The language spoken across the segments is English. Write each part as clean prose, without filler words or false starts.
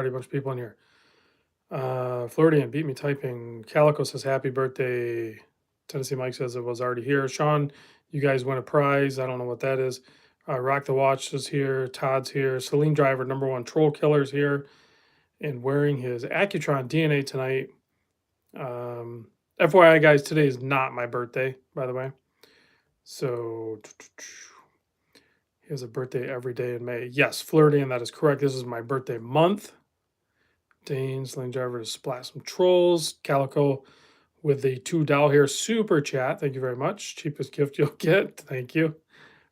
Already a bunch of people in here. Floridian beat me typing. Calico says happy birthday. Tennessee Mike says it was already here. Sean, you guys win a prize. I don't know what that is. Rock the Watch is here. Todd's here. Celine Driver, #1 troll killer's here, and wearing his Accutron DNA tonight. FYI, guys, today is not my birthday, by the way. So he has a birthday every day in May. Yes, Floridian, that is correct. This is my birthday month. Dane, Celine Driver to splat some trolls. Calico with the $2 here super chat. Thank you very much. Cheapest gift you'll get. Thank you.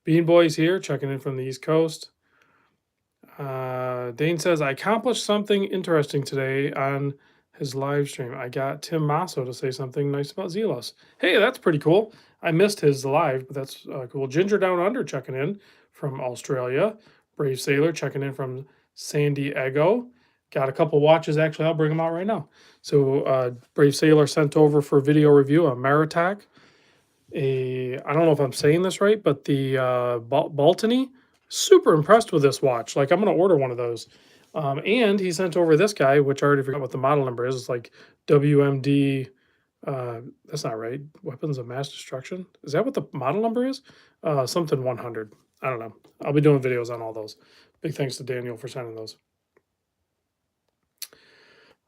Bean Boy's here, checking in from the East Coast. Dane says, I accomplished something interesting today on his live stream. I got Tim Masso to say something nice about Zelos. Hey, that's pretty cool. I missed his live, but that's cool. Ginger Down Under checking in from Australia. Brave Sailor checking in from San Diego. Got a couple watches, actually. I'll bring them out right now. So Brave Sailor sent over for video review a Maritac. I don't know if I'm saying this right, but the Baltony. Super impressed with this watch. Like, I'm going to order one of those. And he sent over this guy, which I already forgot what the model number is. It's like WMD. That's not right. Weapons of Mass Destruction. Is that what the model number is? Something 100. I don't know. I'll be doing videos on all those. Big thanks to Daniel for sending those.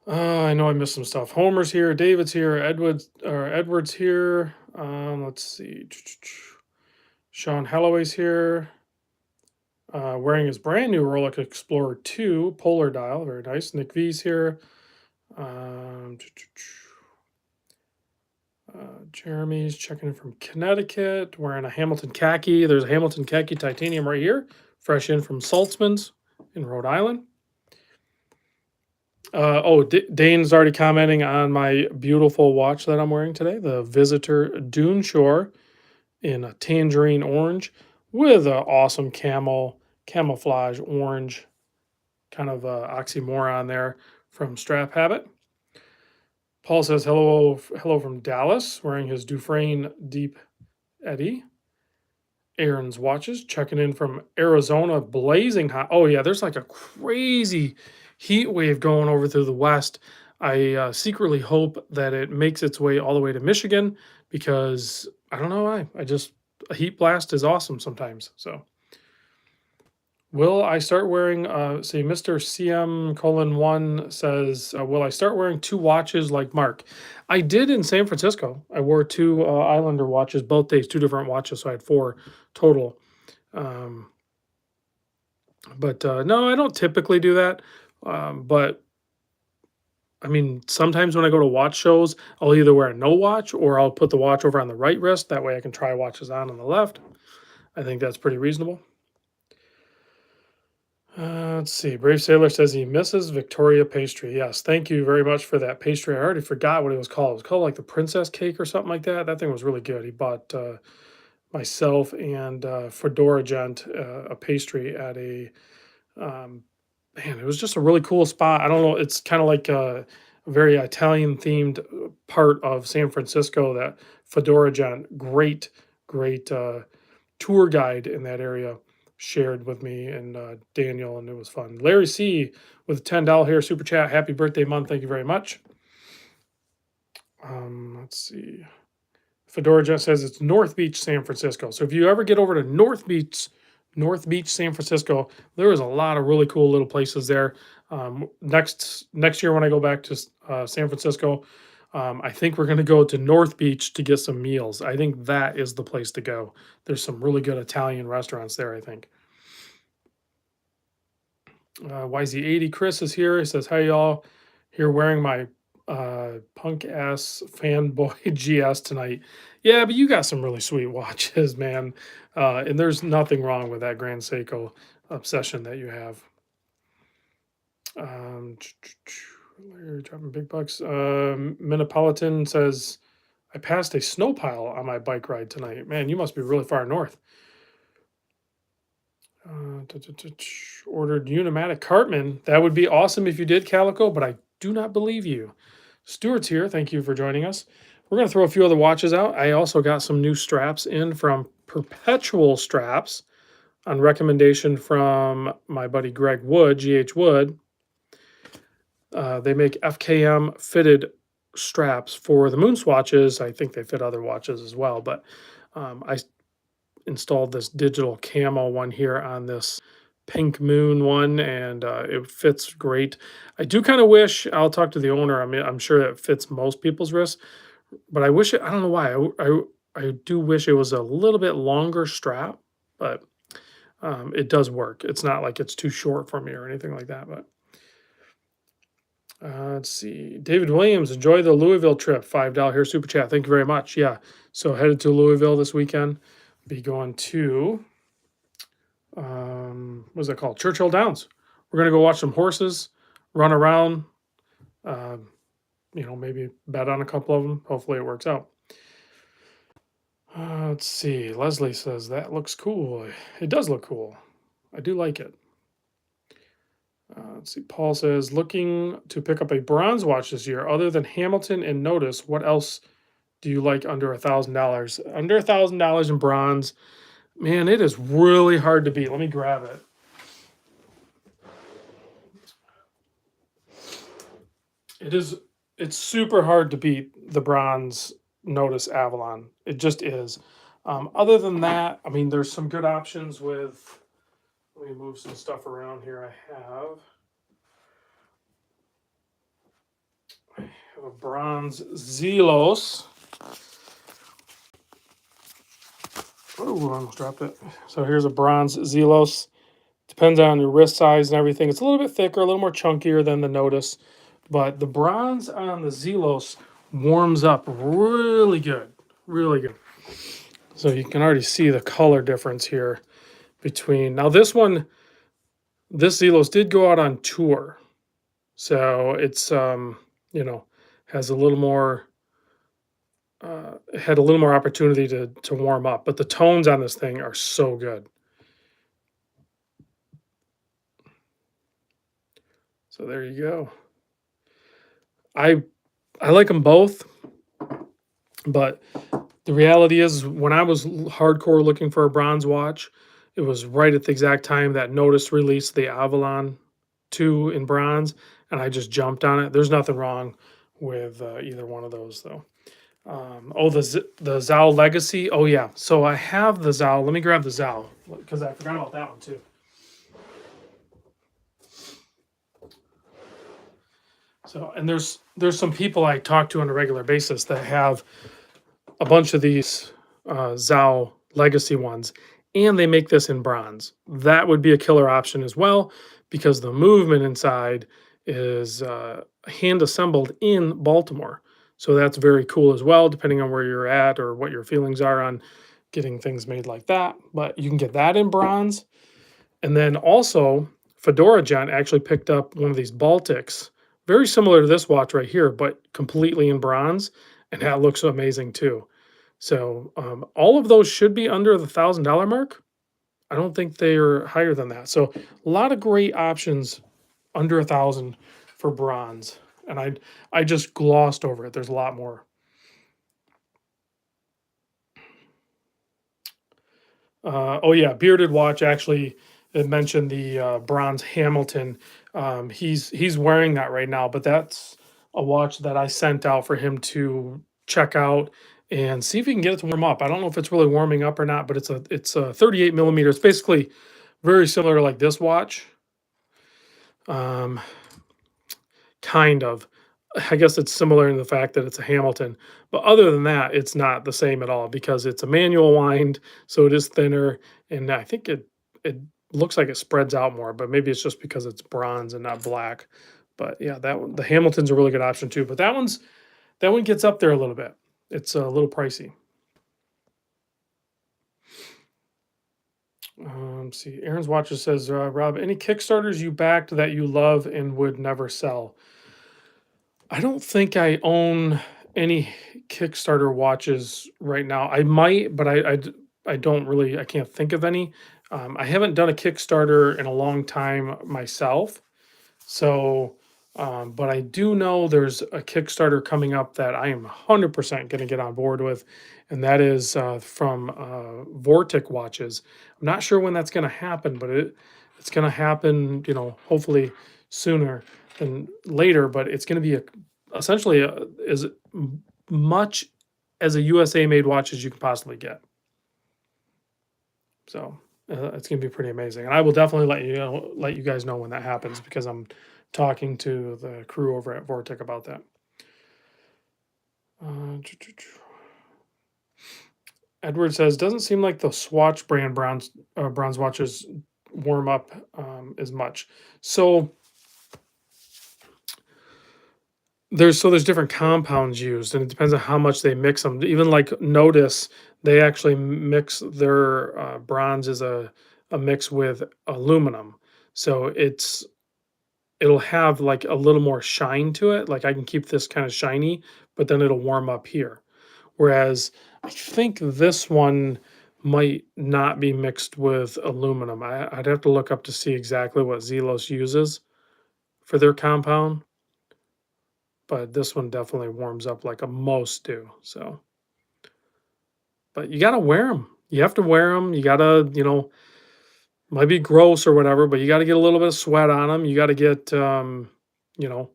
I know I missed some stuff. Homer's here. David's here. Edward's here. Let's see. Sean Holloway's here. Wearing his brand new Rolex Explorer 2 polar dial. Very nice. Nick V's here. Jeremy's checking in from Connecticut. Wearing a Hamilton khaki. There's a Hamilton khaki titanium right here. Fresh in from Saltzman's in Rhode Island. Dane's already commenting on my beautiful watch that I'm wearing today, the Visitor Dune Shore in a tangerine orange with an awesome camouflage orange, kind of oxymoron there from Strap Habit. Paul says hello from Dallas, wearing his Dufresne Deep Eddy. Aaron's watches checking in from Arizona, blazing hot. Oh yeah, there's like a crazy heat wave going over through the West. I secretly hope that it makes its way all the way to Michigan, because I don't know why. A heat blast is awesome sometimes. So will I start wearing, say Mr. CM:1 says, will I start wearing 2 watches like Mark? I did in San Francisco. I wore 2 Islander watches both days, 2 different watches. So I had 4 total. But no, I don't typically do that. But I mean, sometimes when I go to watch shows, I'll either wear a no watch or I'll put the watch over on the right wrist. That way I can try watches on the left. I think that's pretty reasonable. Let's see. Brave Sailor says he misses Victoria pastry. Yes, thank you very much for that pastry. I already forgot what it was called. It was called like the princess cake or something like that. That thing was really good. He bought myself and Fedora Gent a pastry at a man, it was just a really cool spot. I don't know. It's kind of like a very Italian themed part of San Francisco. That Fedora Gent, great tour guide in that area, shared with me and Daniel, and it was fun. Larry C with $10 here super chat. Happy birthday month. Thank you very much. Let's see. Fedora Gent says it's North Beach, San Francisco. So if you ever get over to North Beach, San Francisco, there is a lot of really cool little places there. Next year when I go back to San Francisco, I think we're going to go to North Beach to get some meals. I think that is the place to go. There's some really good Italian restaurants there, I think. YZ80 Chris is here. He says, hi, y'all. Here wearing my punk ass fanboy GS tonight. Yeah, but you got some really sweet watches, man. And there's nothing wrong with that Grand Seiko obsession that you have. You're dropping big bucks. Minipolitan says, I passed a snow pile on my bike ride tonight. Man, you must be really far north. Ordered Unimatic Cartman. That would be awesome if you did, Calico, but I do not believe you. Stuart's here. Thank you for joining us. We're going to throw a few other watches out. I also got some new straps in from Perpetual Straps on recommendation from my buddy Greg Wood, GH Wood. They make FKM fitted straps for the moon swatches. I think they fit other watches as well, but I installed this digital camo one here on this pink moon one, and it fits great. I do kind of wish, I'll talk to the owner. I mean, I'm sure it fits most people's wrists, but I wish it, I don't know why. I do wish it was a little bit longer strap, but it does work. It's not like it's too short for me or anything like that. But let's see. David Williams, enjoy the Louisville trip. $5 here super chat. Thank you very much. Yeah. So headed to Louisville this weekend. Be going to what's that called? Churchill Downs. We're gonna go watch some horses, run around. Um, maybe bet on a couple of them. Hopefully it works out. Let's see. Leslie says that looks cool. It does look cool. I do like it. Let's see. Paul says looking to pick up a bronze watch this year. Other than Hamilton and Notice, what else do you like under $1,000? Under $1,000 in bronze, man, it is really hard to beat. Let me grab it. It's super hard to beat the bronze Notice Avalon. It just is. Other than that, I mean, there's some good options with. Let me move some stuff around here. I have a bronze Zelos. Oh, I almost dropped it. So here's a bronze Zelos. Depends on your wrist size and everything. It's a little bit thicker, a little more chunkier than the Notice, but the bronze on the Zelos warms up really good, really good. So you can already see the color difference here between. Now this Zelos did go out on tour, so it's has a little more. Had a little more opportunity to warm up, but the tones on this thing are so good. So there you go. I like them both, but the reality is when I was hardcore looking for a bronze watch, it was right at the exact time that Notice released the Avalon 2 in bronze, and I just jumped on it. There's nothing wrong with either one of those though. The Zhao Legacy. Oh yeah. So I have the Zhao. Let me grab the Zhao because I forgot about that one too. So and there's some people I talk to on a regular basis that have a bunch of these Zhao Legacy ones, and they make this in bronze. That would be a killer option as well because the movement inside is hand assembled in Baltimore. So that's very cool as well, depending on where you're at or what your feelings are on getting things made like that. But you can get that in bronze. And then also, Fedora Gent actually picked up one of these Baltics, very similar to this watch right here, but completely in bronze. And that looks amazing too. So all of those should be under the $1,000 mark. I don't think they are higher than that. So a lot of great options under 1,000 for bronze. And I just glossed over it. There's a lot more. Oh yeah, Bearded Watch actually it mentioned the bronze Hamilton. He's wearing that right now, but that's a watch that I sent out for him to check out and see if he can get it to warm up. I don't know if it's really warming up or not, but it's a 38 millimeters, basically very similar to like this watch. Um, kind of. I guess it's similar in the fact that it's a Hamilton, but other than that, it's not the same at all because it's a manual wind, so it is thinner, and I think it looks like it spreads out more, but maybe it's just because it's bronze and not black. But yeah, that one, the Hamilton's a really good option too. But that one gets up there a little bit. It's a little pricey. See, Aaron's Watcher says, Rob, any Kickstarters you backed that you love and would never sell? I don't think I own any Kickstarter watches right now. I might, but I don't really, I can't think of any. I haven't done a Kickstarter in a long time myself. So, but I do know there's a Kickstarter coming up that I am 100% going to get on board with, and that is from Vortic Watches. I'm not sure when that's going to happen, but it's going to happen, hopefully sooner. than later, but it's going to be essentially as much as a USA made watch as you can possibly get. So it's going to be pretty amazing, and I will definitely let you guys know when that happens because I'm talking to the crew over at Vortec about that. Edward says, doesn't seem like the Swatch brand bronze watches warm up as much. So there's different compounds used, and it depends on how much they mix them. Even like Notice, they actually mix their bronze as a mix with aluminum, so it'll have like a little more shine to it. Like I can keep this kind of shiny, but then it'll warm up here. Whereas I think this one might not be mixed with aluminum. I'd have to look up to see exactly what Zelos uses for their compound, but this one definitely warms up like a most do. So, but you got to wear them. You have to wear them. You got to, might be gross or whatever, but you got to get a little bit of sweat on them. You got to get, you know,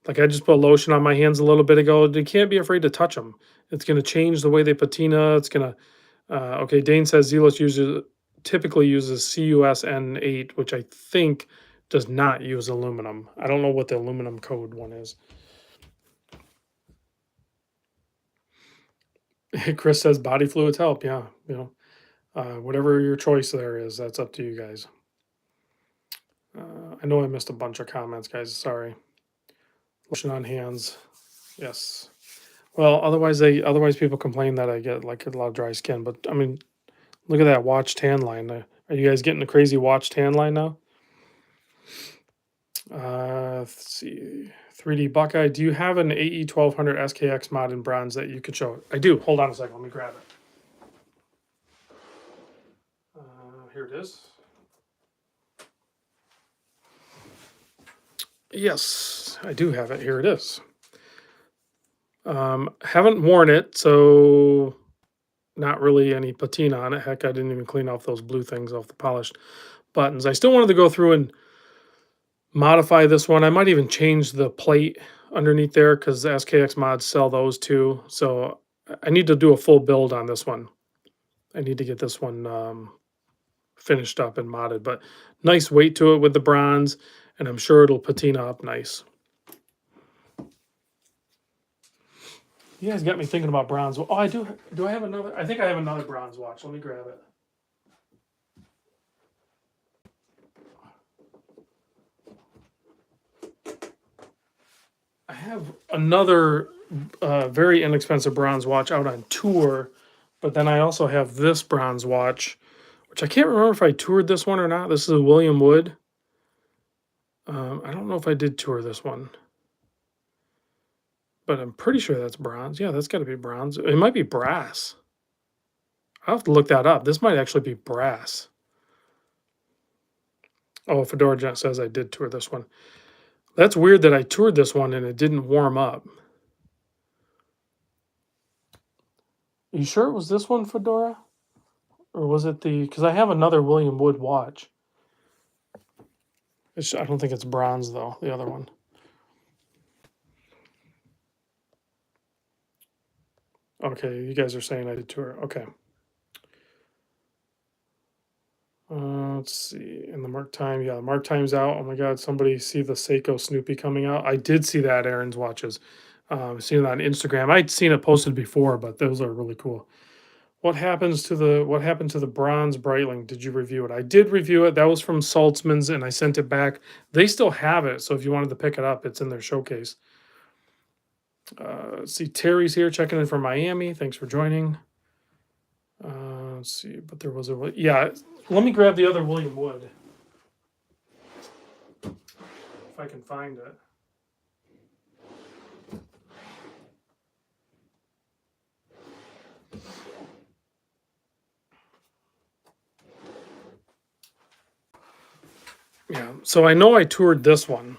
like I just put lotion on my hands a little bit ago. You can't be afraid to touch them. It's going to change the way they patina. It's going to, okay, Dane says Zelos typically uses CUSN8, which I think does not use aluminum. I don't know what the aluminum code one is. Chris says body fluids help. Yeah, whatever your choice there is, that's up to you guys. I know I missed a bunch of comments, guys. Sorry. Lotion on hands. Yes. Well, otherwise people complain that I get like a lot of dry skin. But I mean, look at that watch tan line. Are you guys getting a crazy watch tan line now? Let's see. 3D Buckeye. Do you have an AE 1200 SKX mod in bronze that you could show? I do. Hold on a second. Let me grab it. Here it is. Yes, I do have it. Here it is. Haven't worn it, so not really any patina on it. Heck, I didn't even clean off those blue things off the polished buttons. I still wanted to go through and modify this one. I might even change the plate underneath there because the SKX mods sell those too. So I need to do a full build on this one. I need to get this one finished up and modded, but nice weight to it with the bronze, and I'm sure it'll patina up nice. You guys got me thinking about bronze. Oh, I do. Do I have another? I think I have another bronze watch. Let me grab it. I have another very inexpensive bronze watch out on tour, but then I also have this bronze watch, which I can't remember if I toured this one or not. This is a William Wood. I don't know if I did tour this one, but I'm pretty sure that's bronze. Yeah, that's got to be bronze. It might be brass. I'll have to look that up. This might actually be brass. Oh, Fedora Jet says I did tour this one. That's weird that I toured this one and it didn't warm up. Are you sure it was this one, Fedora? Or was it the... Because I have another William Wood watch. I don't think it's bronze, though, the other one. Okay, you guys are saying I did tour. Okay. Let's see. In the mark time, yeah, the mark time's out. Oh my God, somebody see the Seiko Snoopy coming out? I did see that, Aaron's watches. Seen it on Instagram. I'd seen it posted before, but those are really cool. What happened to the bronze Breitling? Did you review it? I did review it. That was from Saltzman's, and I sent it back. They still have it, so if you wanted to pick it up, it's in their showcase. Let's see, Terry's here checking in from Miami. Thanks for joining. Let's see, but there was a... Yeah, let me grab the other William Wood. If I can find it. Yeah, so I know I toured this one.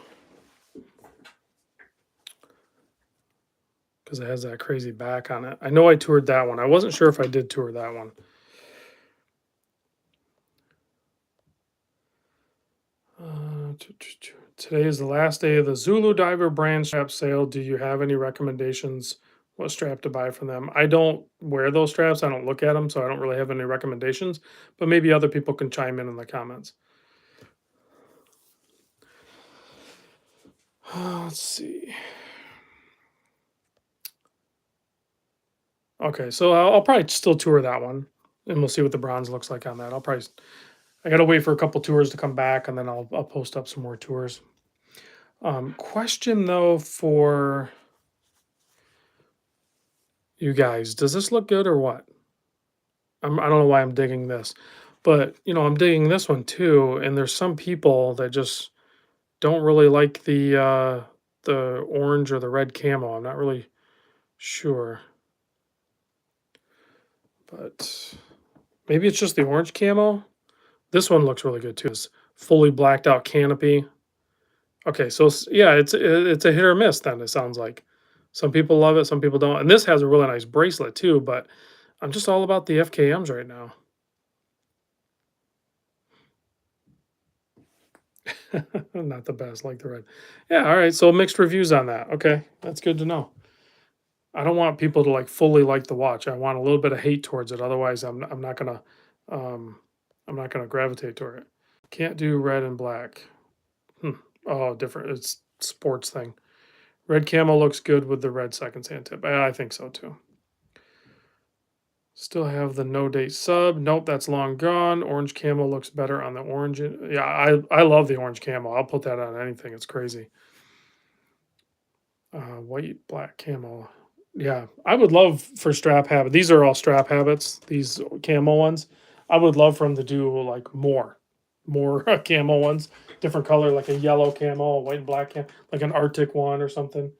Because it has that crazy back on it. I know I toured that one. I wasn't sure if I did tour that one. Today is the last day of the Zulu Diver brand strap sale. Do you have any recommendations what strap to buy from them? I don't wear those straps. I don't look at them, so I don't really have any recommendations, but maybe other people can chime in the comments. Let's see. Okay, so I'll probably still tour that one, and we'll see what the bronze looks like on that. I gotta wait for a couple tours to come back, and then I'll post up some more tours. Question though for you guys: does this look good or what? I don't know why I'm digging this, but I'm digging this one too. And there's some people that just don't really like the orange or the red camo. I'm not really sure, but maybe it's just the orange camo. This one looks really good too. It's fully blacked out canopy. Okay, so yeah, it's a hit or miss. Then it sounds like some people love it, some people don't. And this has a really nice bracelet too. But I'm just all about the FKMs right now. Not the best, like the red. Yeah, all right. So mixed reviews on that. Okay, that's good to know. I don't want people to like fully like the watch. I want a little bit of hate towards it. Otherwise, I'm not gonna um I'm not gonna gravitate toward it. Can't do red and black. Hmm. Oh, different. It's sports thing. Red camo looks good with the red second sand tip. I think so too. Still have the no date sub. Nope, that's long gone. Orange camo looks better on the orange. Yeah, I love the orange camo. I'll put that on anything. It's crazy. White, black camo. Yeah, I would love for strap habit. These are all strap habits. These camo ones. I would love for them to do like more camo ones, different color, like a yellow camo, a white and black camo, like an Arctic one or something.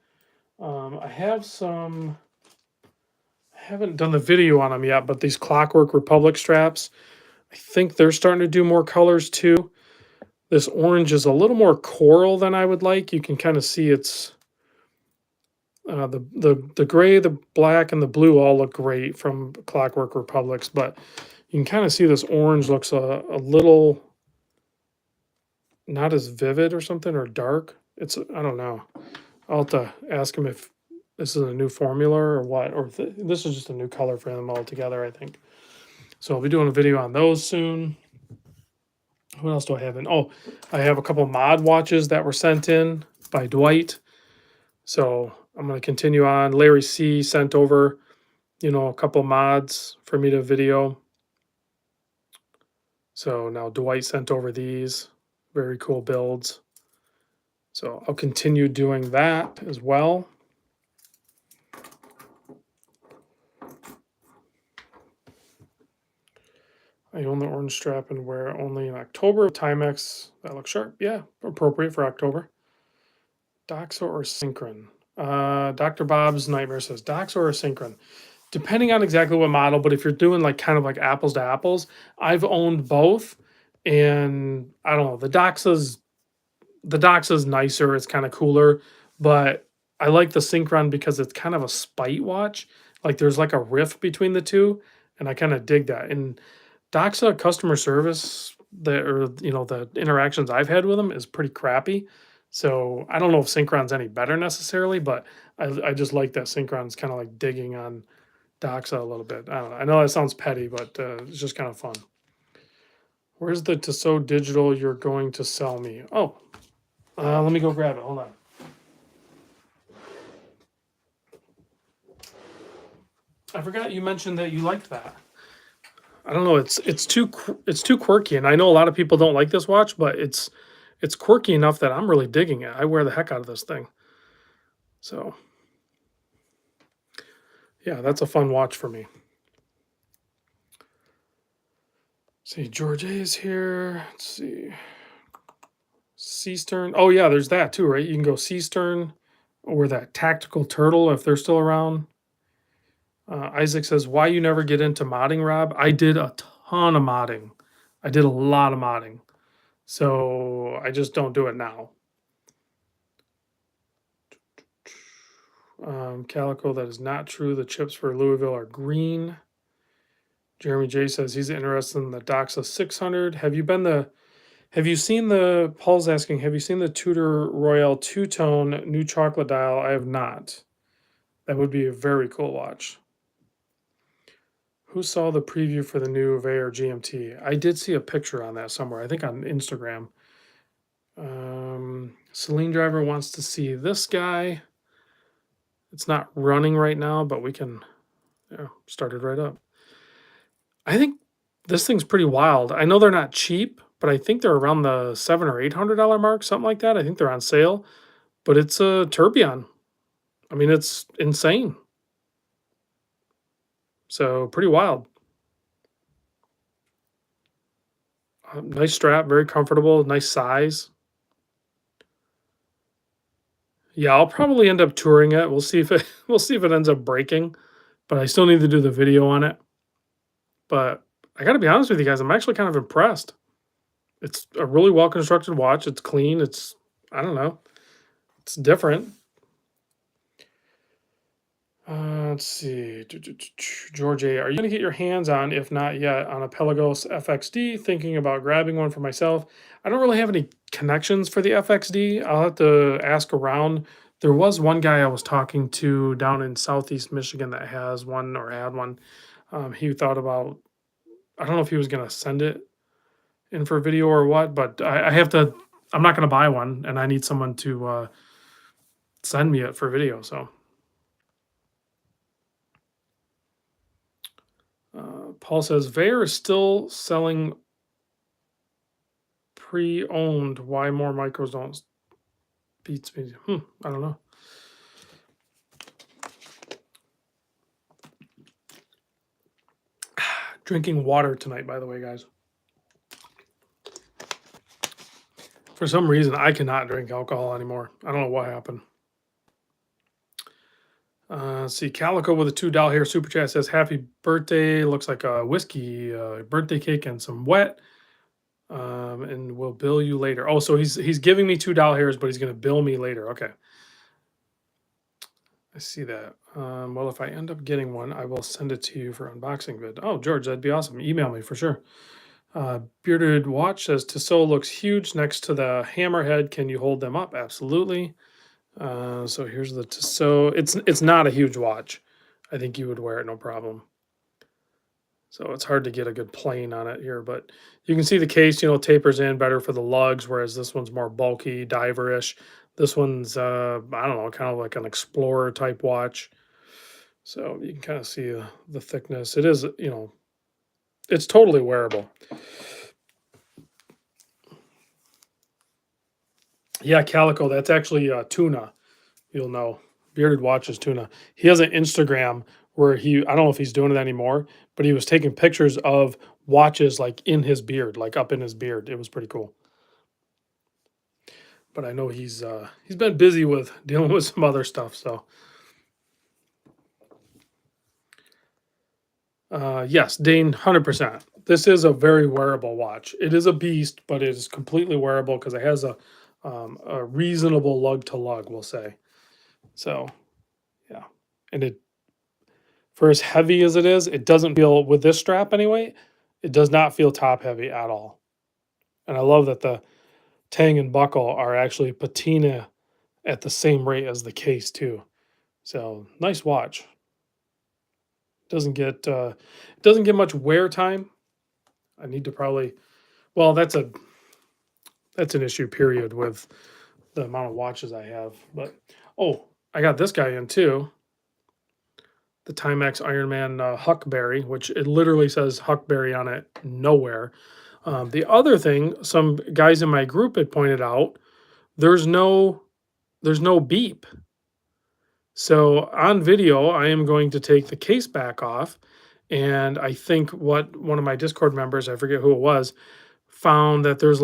I have some. I haven't done the video on them yet, but these Clockwork Republic straps, I think they're starting to do more colors too. This orange is a little more coral than I would like. You can kind of see it's the gray, the black, and the blue all look great from Clockwork Republics, but you can kind of see this orange looks a little not as vivid or something or dark. It's I don't know. I'll have to ask him if this is a new formula or what, or if this is just a new color for them altogether. I think so. I'll be doing a video on those soon. What else do I have in? Oh, I have a couple mod watches that were sent in by Dwight. So I'm going to continue on. Larry C sent over, a couple mods for me to video. So now Dwight sent over these very cool builds. So I'll continue doing that as well. I own the orange strap and wear it only in October. Timex, that looks sharp. Yeah, appropriate for October. Doxa or Synchron? Dr. Bob's Nightmare says Doxa or Synchron. Depending on exactly what model, but if you're doing like kind of like apples to apples, I've owned both. And I don't know, the Doxa's nicer, it's kind of cooler, but I like the Synchron because it's kind of a spite watch. Like there's like a rift between the two, and I kind of dig that. And Doxa customer service, the interactions I've had with them is pretty crappy. So I don't know if Synchron's any better necessarily, but I just like that Synchron's kind of like digging on Doxa a little bit. I don't know. I know that sounds petty, but it's just kind of fun. Where's the Tissot Digital you're going to sell me? Oh, let me go grab it. Hold on. I forgot you mentioned that you liked that. I don't know. It's too quirky, and I know a lot of people don't like this watch, but it's quirky enough that I'm really digging it. I wear the heck out of this thing. So yeah, that's a fun watch for me. See, George A is here. Let's see. Sea Stern. Oh yeah, there's that too, right? You can go Sea Stern or that Tactical Turtle if they're still around. Isaac says, "Why you never get into modding, Rob?" I did a ton of modding. I did a lot of modding, so I just don't do it now. Calico, that is not true. The chips for Louisville are green. Jeremy J says he's interested in the Doxa 600. Have Have you seen the Paul's asking, have you seen the Tudor Royale two-tone new chocolate dial? I have not. That would be a very cool watch. Who saw the preview for the new Veyor GMT? I did see a picture on that somewhere. I think on Instagram. Celine Driver wants to see this guy. It's not running right now, but we can start it right up. I think this thing's pretty wild. I know they're not cheap, but I think they're around the $700 or $800 mark, something like that. I think they're on sale, but it's a tourbillon. I mean, it's insane. So pretty wild. Nice strap, very comfortable, nice size. Yeah, I'll probably end up touring it. We'll see if it we'll see if it ends up breaking, but I still need to do the video on it. But I got to be honest with you guys, I'm actually kind of impressed. It's a really well constructed watch. It's clean. I don't know, it's different. Let's see. George A. Are you going to get your hands on, if not yet, on a Pelagos FXD? Thinking about grabbing one for myself. I don't really have any connections for the FXD. I'll have to ask around. There was one guy I was talking to down in Southeast Michigan that has one or had one. He thought about, I don't know if he was going to send it in for video or what, but I have to, I'm not going to buy one, and I need someone to send me it for video. So. Paul says Veyor is still selling pre-owned. Why more micros don't beats me? I don't know. Drinking water tonight, by the way, guys. For some reason, I cannot drink alcohol anymore. I don't know what happened. Let's see, Calico with a $2 here super chat says happy birthday. Looks like a whiskey birthday cake and some wet. And we'll bill you later. Oh, so he's giving me $2, but he's going to bill me later. Okay, I see that. Well, if I end up getting one, I will send it to you for unboxing vid. Oh, George, that'd be awesome. Email me for sure. Bearded Watch says Tissot looks huge next to the Hammerhead. Can you hold them up? Absolutely. So here's the Tissot. It's not a huge watch. I think you would wear it no problem. So it's hard to get a good plane on it here, but you can see the case, tapers in better for the lugs, whereas this one's more bulky, diver-ish. This one's, I don't know, kind of like an explorer type watch. So you can kind of see the thickness. It is, it's totally wearable. Yeah, Calico, that's actually Tuna. You'll know. Bearded Watch is Tuna. He has an Instagram where I don't know if he's doing it anymore, but he was taking pictures of watches like in his beard, like up in his beard. It was pretty cool. But I know he's been busy with dealing with some other stuff. So yes, Dane, 100%. This is a very wearable watch. It is a beast, but it is completely wearable because it has a reasonable lug to lug, we'll say. So yeah, and for as heavy as it is, it doesn't feel, with this strap anyway, it does not feel top heavy at all. And I love that the tang and buckle are actually patina at the same rate as the case too. So nice watch. Doesn't get much wear time. I need to probably, well, that's an issue period with the amount of watches I have. But oh, I got this guy in too. The Timex Ironman Huckberry, which it literally says Huckberry on it nowhere. The other thing, some guys in my group had pointed out, there's no beep. So on video, I am going to take the case back off, and I think what one of my Discord members, I forget who it was, found that there's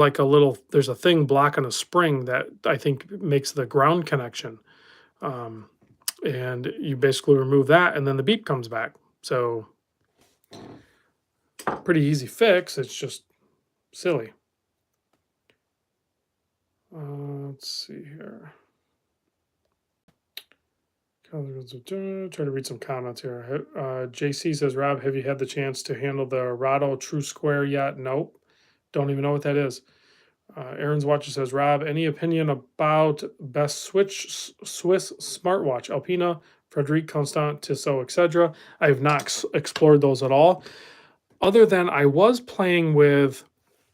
a thing blocking a spring that I think makes the ground connection. And you basically remove that, and then the beep comes back. So pretty easy fix. It's just silly. Let's see here. Try to read some comments here. JC says, Rob, have you had the chance to handle the Rado True Square yet? Nope. Don't even know what that is. Aaron's Watcher says, Rob, any opinion about best Swiss smartwatch? Alpina, Frederic, Constant, Tissot, etc. I have not explored those at all. Other than I was playing with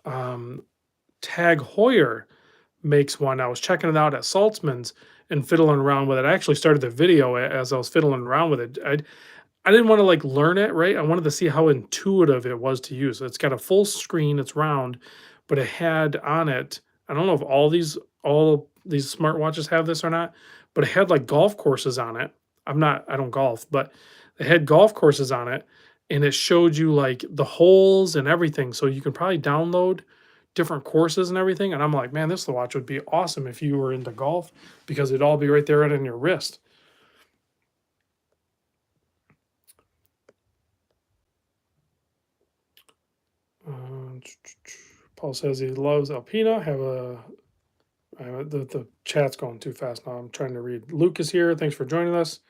Tag Heuer makes one. I was checking it out at Saltzman's and fiddling around with it. I actually started the video as I was fiddling around with it. I didn't want to like learn it, right? I wanted to see how intuitive it was to use. It's got a full screen, it's round, but it had on it, I don't know if all these smartwatches have this or not, but it had like golf courses on it. I don't golf, but it had golf courses on it and it showed you like the holes and everything. So you can probably download different courses and everything. And I'm like, man, this watch would be awesome if you were into golf because it'd all be right there in your wrist. Paul says he loves Alpina. The chat's going too fast now. I'm trying to read. Luke is here. Thanks for joining us.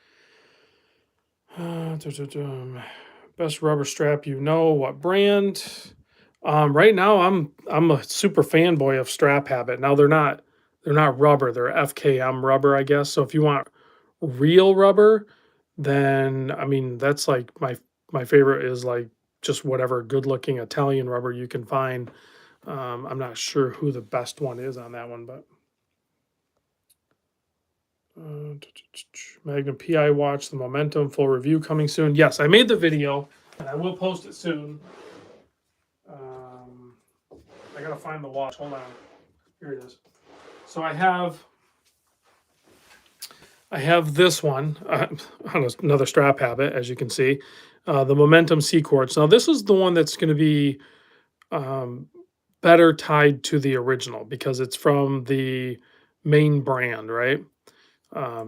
Best rubber strap you know. What brand? Right now I'm a super fanboy of Strap Habit. Now they're not rubber. They're FKM rubber, I guess. So if you want real rubber, then I mean that's like my favorite is like just whatever good looking Italian rubber you can find. I'm not sure who the best one is on that one, but Magnum PI watch, the Momentum full review coming soon. Yes, I made the video and I will post it soon. I gotta find the watch. Hold on. Here it is. So I have this one, another Strap Habit, as you can see, the Momentum C Quartz. Now this is the one that's going to be better tied to the original because it's from the main brand, right?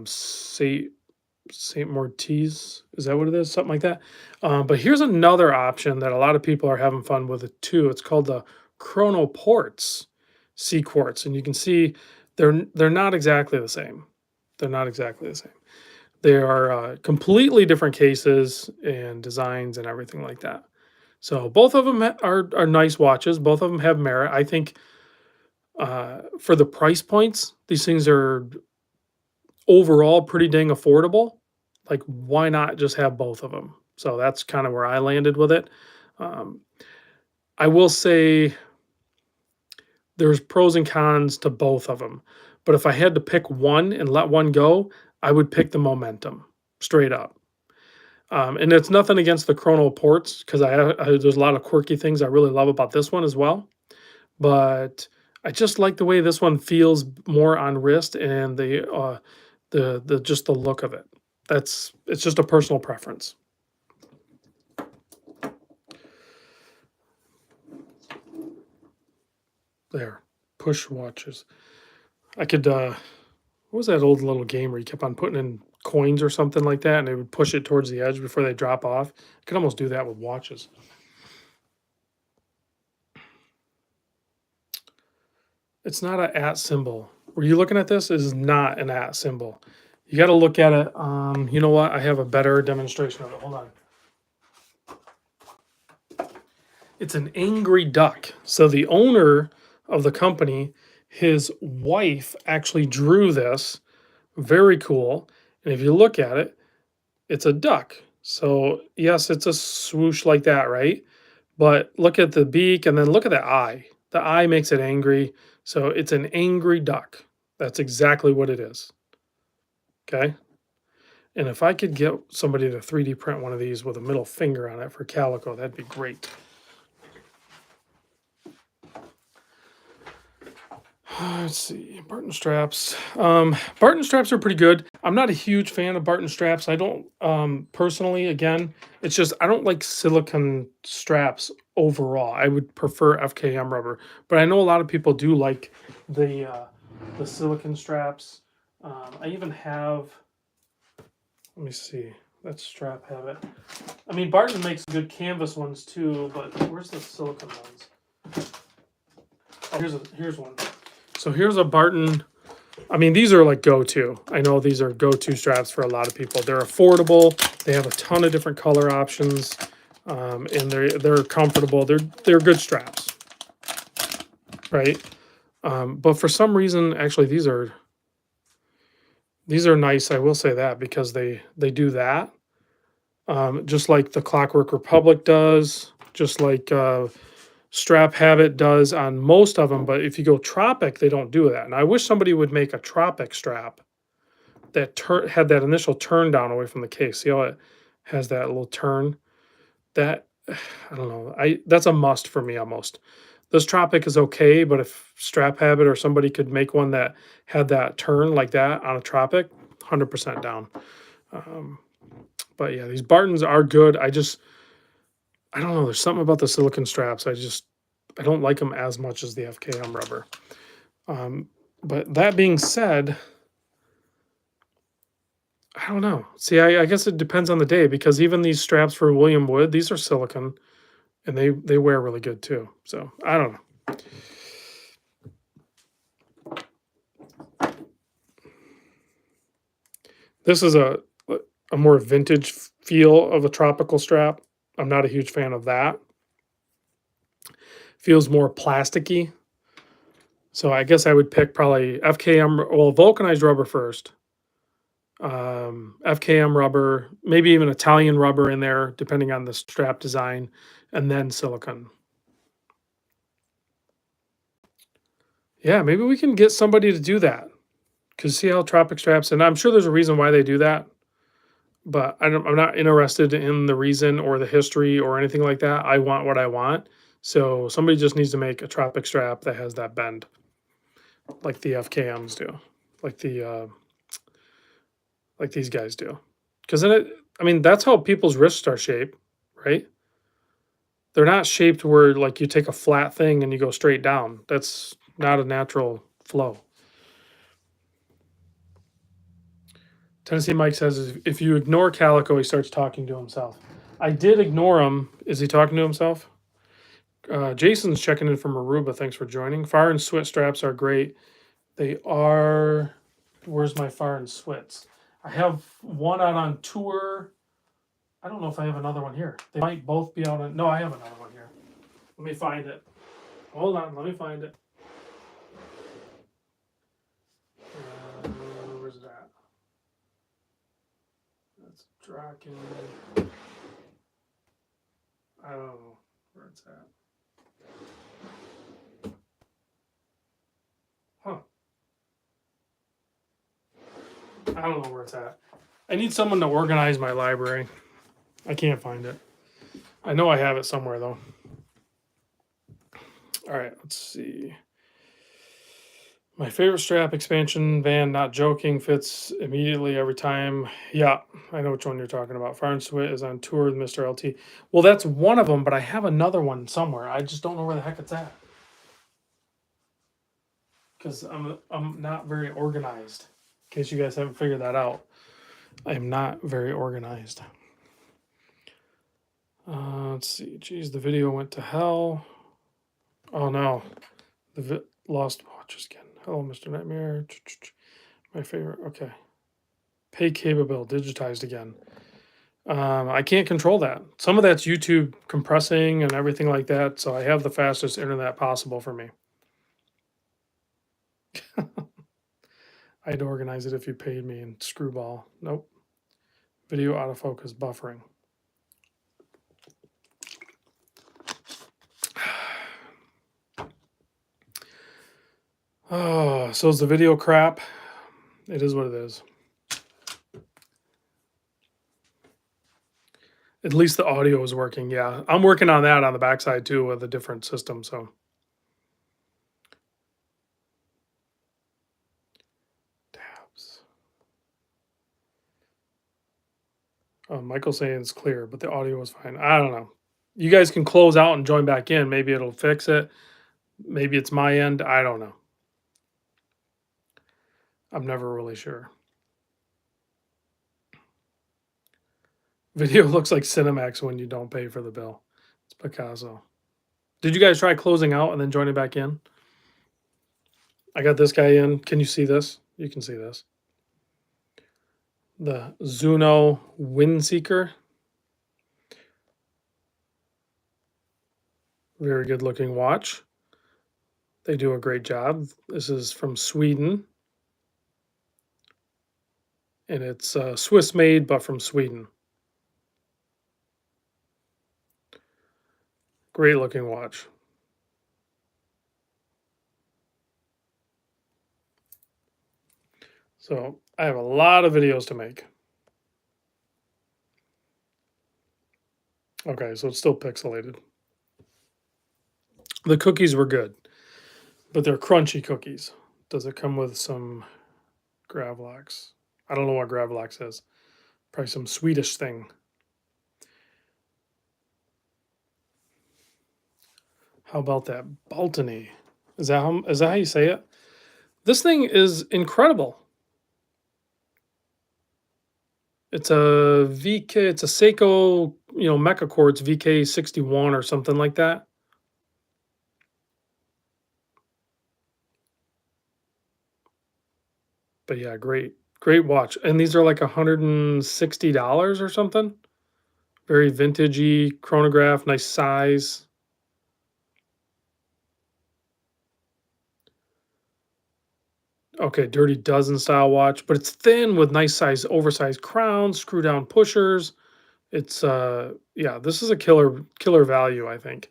Saint Mortiz, is that what it is? Something like that. But here's another option that a lot of people are having fun with it too. It's called the Chronoports C Quartz, and you can see they're not exactly the same. They're not exactly the same. They are completely different cases and designs and everything like that. So both of them are nice watches. Both of them have merit. I think for the price points, these things are overall pretty dang affordable. Like, why not just have both of them? So that's kind of where I landed with it. I will say there's pros and cons to both of them. But if I had to pick one and let one go, I would pick the Momentum straight up. And it's nothing against the Chronoports because there's a lot of quirky things I really love about this one as well. But I just like the way this one feels more on wrist and the just the look of it. It's just a personal preference. There, push watches. I could what was that old little game where you kept on putting in coins or something like that and they would push it towards the edge before they drop off? I could almost do that with watches. It's not an at symbol. Were you looking at this? It is not an at symbol. You got to look at it. You know what? I have a better demonstration of it. Hold on. It's an angry duck. So the owner of the company, his wife actually drew this. Very cool. And if you look at it, it's a duck. So yes, it's a swoosh like that, right? But look at the beak and then look at the eye. The eye makes it angry. So it's an angry duck. That's exactly what it is. Okay. And if I could get somebody to 3D print one of these with a middle finger on it for calico, that'd be great. Let's see, Barton straps. Barton straps are pretty good. I'm not a huge fan of Barton straps. I don't, personally, again, it's just, I don't like silicone straps overall. I would prefer FKM rubber, but I know a lot of people do like the silicone straps. I even have, let me see, that Strap Habit. I mean, Barton makes good canvas ones too, but where's the silicone ones? Oh, here's one. So here's a Barton. I mean, these are like go-to. I know these are go-to straps for a lot of people. They're affordable. They have a ton of different color options, and they're comfortable. They're good straps, right? But for some reason, actually, these are nice. I will say that because they do that, just like the Clockwork Republic does, just like Strap Habit does on most of them. But if you go Tropic, they don't do that. And I wish somebody would make a Tropic strap that had that initial turn down away from the case. See how it has that little turn? That I don't know. I That's a must for me almost. This Tropic is okay, but if Strap Habit or somebody could make one that had that turn like that on a Tropic, 100% down. Um, but yeah, these Bartons are good. I don't know. There's something about the silicone straps. I don't like them as much as the FKM rubber. Um, but that being said, I don't know. See, I guess it depends on the day because even these straps for William Wood, these are silicone and they wear really good too. So I don't know. This is a more vintage feel of a tropical strap. I'm not a huge fan of that. Feels more plasticky. So I guess I would pick probably FKM, well, vulcanized rubber first. FKM rubber, maybe even Italian rubber in there, depending on the strap design, and then silicone. Yeah, maybe we can get somebody to do that. Because see how Tropic straps, and I'm sure there's a reason why they do that, but I'm not interested in the reason or the history or anything like that. I want what I want. So somebody just needs to make a Tropic strap that has that bend, like the FKMs do, like like these guys do. Because then I mean, that's how people's wrists are shaped, right? They're not shaped where like you take a flat thing and you go straight down. That's not a natural flow. Tennessee Mike says if you ignore Calico, he starts talking to himself. I did ignore him. Is he talking to himself? Jason's checking in from Aruba. Thanks for joining. Fire and Swit straps are great. They are. Where's my Fire and Swits? I have one out on tour. I don't know if I have another one here. They might both be out on. No, I have another one here. Let me find it. Hold on. Let me find it. Where's it at? That's Draken. I don't know where it's at. Huh. I don't know where it's at. I need someone to organize my library. I can't find it. I know I have it somewhere though. All right, let's see. My favorite strap expansion van, not joking, fits immediately every time. Yeah, I know which one you're talking about. Fire and Swit is on tour with Mr. LT. Well, that's one of them, but I have another one somewhere. I just don't know where the heck it's at. Because I'm not very organized. In case you guys haven't figured that out. I am not very organized. Let's see. Geez, the video went to hell. Oh no. Lost watches again. Hello, Mr. Nightmare. My favorite. Okay. Pay cable bill digitized again. I can't control that. Some of that's YouTube compressing and everything like that. So I have the fastest internet possible for me. I'd organize it if you paid me and screwball. Nope. Video autofocus buffering. Oh, so is the video crap? It is what it is. At least the audio is working. Yeah, I'm working on that on the backside too with a different system. So tabs. Michael's saying it's clear, but the audio is fine. I don't know. You guys can close out and join back in. Maybe it'll fix it. Maybe it's my end. I don't know. I'm never really sure. Video looks like Cinemax when you don't pay for the bill. It's Picasso. Did you guys try closing out and then joining back in? I got this guy in. Can you see this? You can see this. The Zuno Windseeker. Very good looking watch. They do a great job. This is from Sweden, and it's Swiss made, but from Sweden. Great looking watch. So I have a lot of videos to make. Okay, so it's still pixelated. The cookies were good, but they're crunchy cookies. Does it come with some Gravlax? I don't know what Gravlax is. Probably some Swedish thing. How about that Baltony? Is that how you say it? This thing is incredible. It's a VK. It's a Seiko, Mecha Quartz VK61 or something like that. But yeah, great watch. And these are like $160 or something. Very vintagey chronograph, nice size. Okay, Dirty Dozen style watch, but it's thin with nice size, oversized crown, screw down pushers. It's yeah, this is a killer value, I think.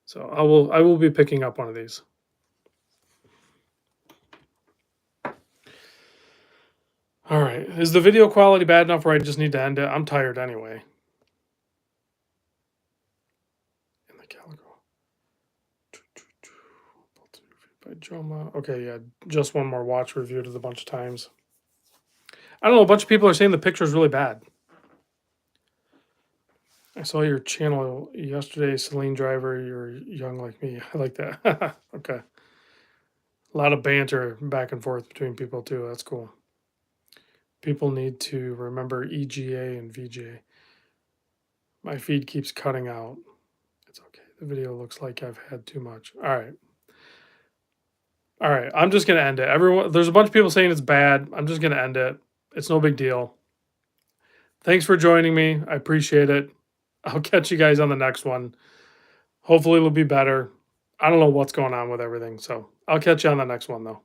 So I will be picking up one of these. All right. Is the video quality bad enough where I just need to end it? I'm tired anyway. In the calico. By Joma. Okay, yeah. Just one more watch, reviewed it a bunch of times. I don't know, a bunch of people are saying the picture is really bad. I saw your channel yesterday, Celine Driver. You're young like me. I like that. Okay. A lot of banter back and forth between people too. That's cool. People need to remember EGA and VGA. My feed keeps cutting out. It's okay. The video looks like I've had too much. All right. All right. I'm just gonna end it. There's a bunch of people saying it's bad. I'm just gonna end it. It's no big deal. Thanks for joining me. I appreciate it. I'll catch you guys on the next one. Hopefully it'll be better. I don't know what's going on with everything. So I'll catch you on the next one though.